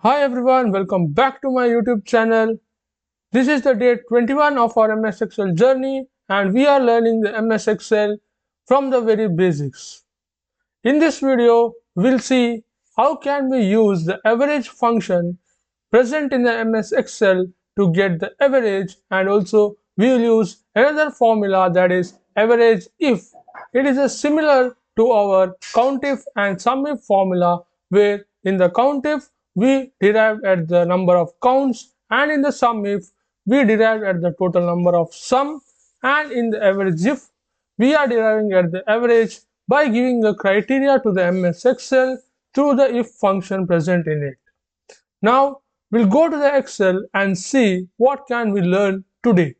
Hi everyone, welcome back to my YouTube channel. This is the day 21 of our MS Excel journey and we are learning the MS Excel from the very basics. In this video, we'll see how can we use the average function present in the MS Excel to get the average, and also we'll use another formula, that is average if. It is similar to our COUNTIF and SUMIF formula, where in the COUNTIF we derived at the number of counts and in the SUMIF we derived at the total number of sum, and in the average if we are deriving at the average by giving a criteria to the MS Excel through the if function present in it. Now we'll go to the Excel and see what can we learn today.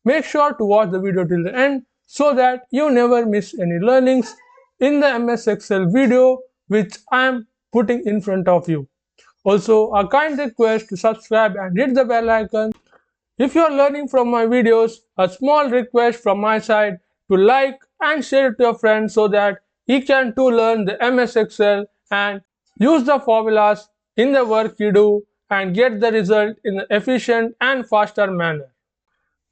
Make sure to watch the video till the end so that you never miss any learnings in the MS Excel video which I am putting in front of you. Also, a kind request to subscribe and hit the bell icon. If you are learning from my videos, a small request from my side to like and share it to your friends so that he can too learn the MS Excel and use the formulas in the work you do and get the result in an efficient and faster manner.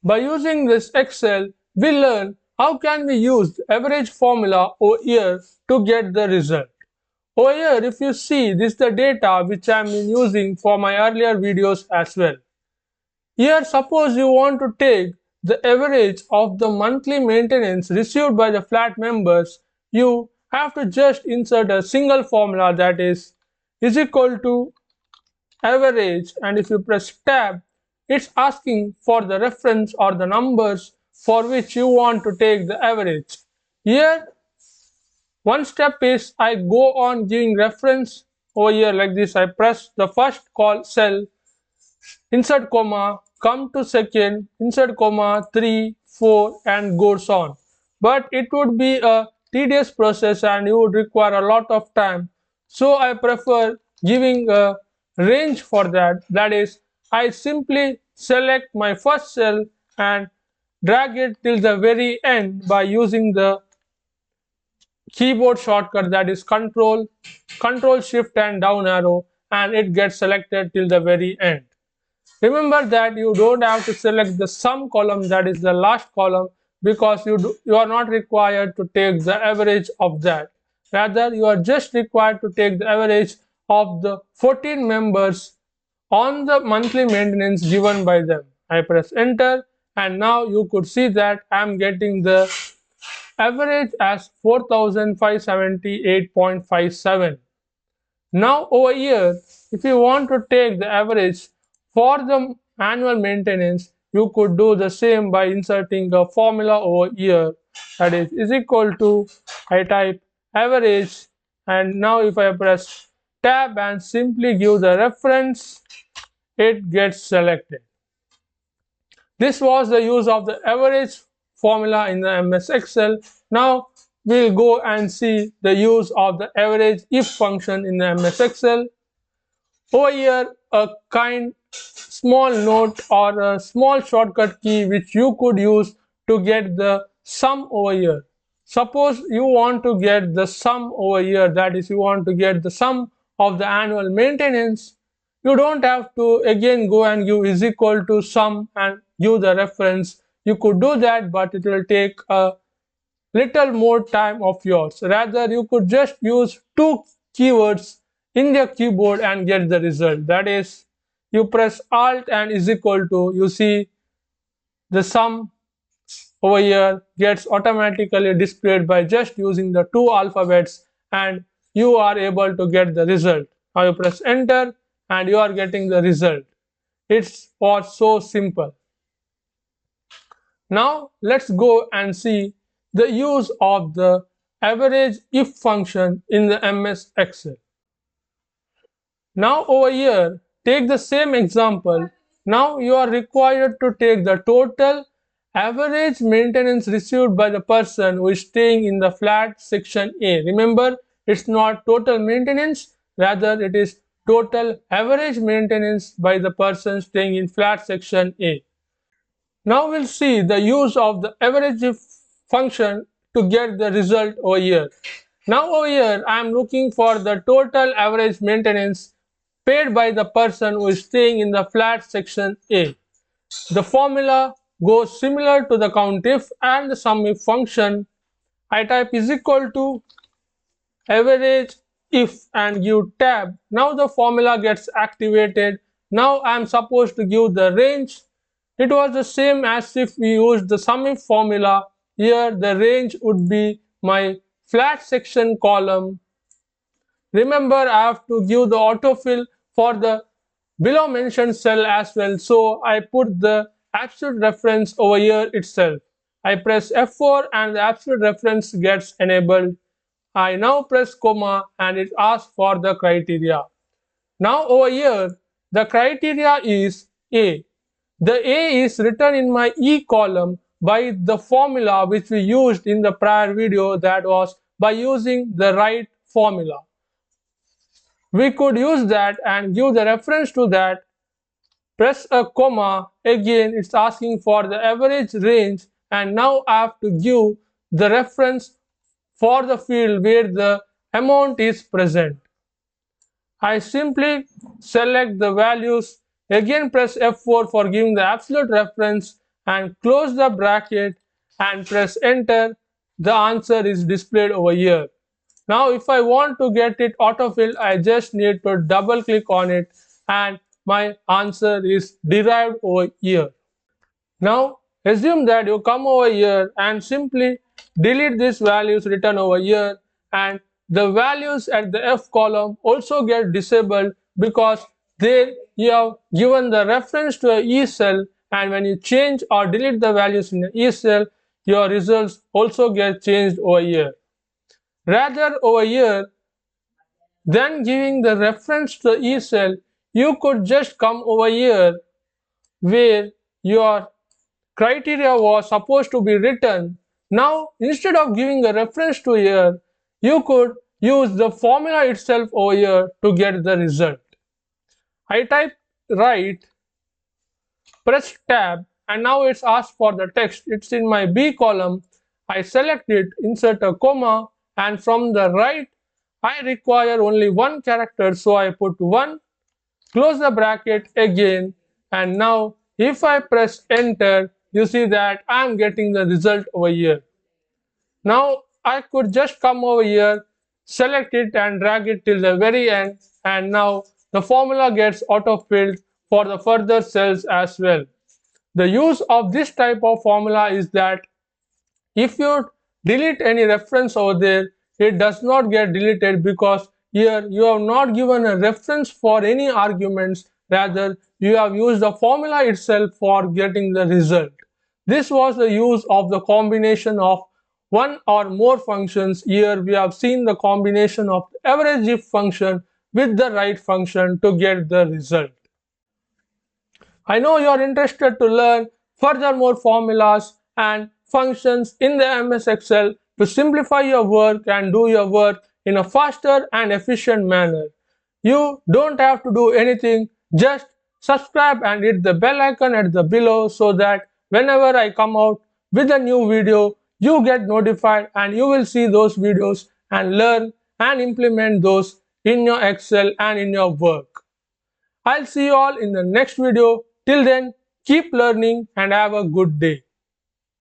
By using this Excel, we learn how can we use the average formula over here to get the result. Over here, if you see, this is the data which I am using for my earlier videos as well. Here, suppose you want to take the average of the monthly maintenance received by the flat members, you have to just insert a single formula, that is equal to average, and if you press tab, it's asking for the reference or the numbers for which you want to take the average. Here, one step is I go on giving reference over here like this. I press the first call cell, insert comma, come to second, insert comma, 3, 4 and goes on. But it would be a tedious process and you would require a lot of time. So I prefer giving a range for that. That is, I simply select my first cell and drag it till the very end by using the keyboard shortcut, that is control shift and down arrow, and it gets selected till the very end. Remember that you don't have to select the sum column, that is the last column, because you are not required to take the average of that. Rather, you are just required to take the average of the 14 members on the monthly maintenance given by them. I press enter and now you could see that I am getting the average as 4578.57. Now over here, if you want to take the average for the annual maintenance, you could do the same by inserting a formula over here, that is equal to, I type average, and now if I press tab and simply give the reference, it gets selected. This was the use of the average formula in the MS Excel. Now we'll go and see the use of the average if function in the MS Excel. Over here, a kind small note or a small shortcut key which you could use to get the sum over here. Suppose you want to get the sum over here, that is, you want to get the sum of the annual maintenance. You don't have to again go and give is equal to sum and give the reference. You could do that, but it will take a little more time of yours. Rather, you could just use two keywords in your keyboard and get the result. That is, you press alt and is equal to, you see the sum over here gets automatically displayed by just using the two alphabets, and you are able to get the result. Now you press enter and you are getting the result. It was so simple. Now let's go and see the use of the average if function in the MS Excel. Now over here, take the same example. Now you are required to take the total average maintenance received by the person who is staying in the flat section A. Remember, it's not total maintenance, rather it is total average maintenance by the person staying in flat section A. Now we'll see the use of the average if function to get the result over here. Now over here I am looking for the total average maintenance paid by the person who is staying in the flat section A. The formula goes similar to the COUNTIF and the SUMIF function. I type is equal to average if and give tab. Now the formula gets activated. Now I am supposed to give the range. It was the same as if we used the SUMIF formula. Here the range would be my flat section column. Remember, I have to give the autofill for the below mentioned cell as well, so I put the absolute reference over here itself. I press F4 and the absolute reference gets enabled. I now press comma and it asks for the criteria. Now over here, the criteria is A. The A is written in my E column by the formula which we used in the prior video, that was by using the right formula. We could use that and give the reference to that. Press a comma, again it's asking for the average range, and now I have to give the reference for the field where the amount is present. I simply select the values, again press F4 for giving the absolute reference and close the bracket and press enter. The answer is displayed over here. Now if I want to get it autofill, I just need to double click on it and my answer is derived over here. Now assume that you come over here and simply delete these values written over here, and the values at the F column also get disabled because there you have given the reference to a E cell, and when you change or delete the values in the E cell, your results also get changed over here. Rather over here, than giving the reference to the E cell, you could just come over here where your criteria was supposed to be written. Now instead of giving a reference to here, you could use the formula itself over here to get the result. I type right, press tab, and now it's asked for the text. It's in my B column. I select it, insert a comma, and from the right I require only one character, so I put 1, close the bracket again, and now if I press enter, you see that I am getting the result over here. Now I could just come over here, select it and drag it till the very end, and now the formula gets auto-filled for the further cells as well. The use of this type of formula is that if you delete any reference over there, it does not get deleted because here you have not given a reference for any arguments, rather you have used the formula itself for getting the result. This was the use of the combination of one or more functions. Here we have seen the combination of the average if function with the right function to get the result. I know you are interested to learn furthermore formulas and functions in the MS Excel to simplify your work and do your work in a faster and efficient manner. You don't have to do anything, just subscribe and hit the bell icon at the below so that whenever I come out with a new video, you get notified and you will see those videos and learn and implement those in your Excel and in your work. I'll see you all in the next video. Till then, keep learning and have a good day.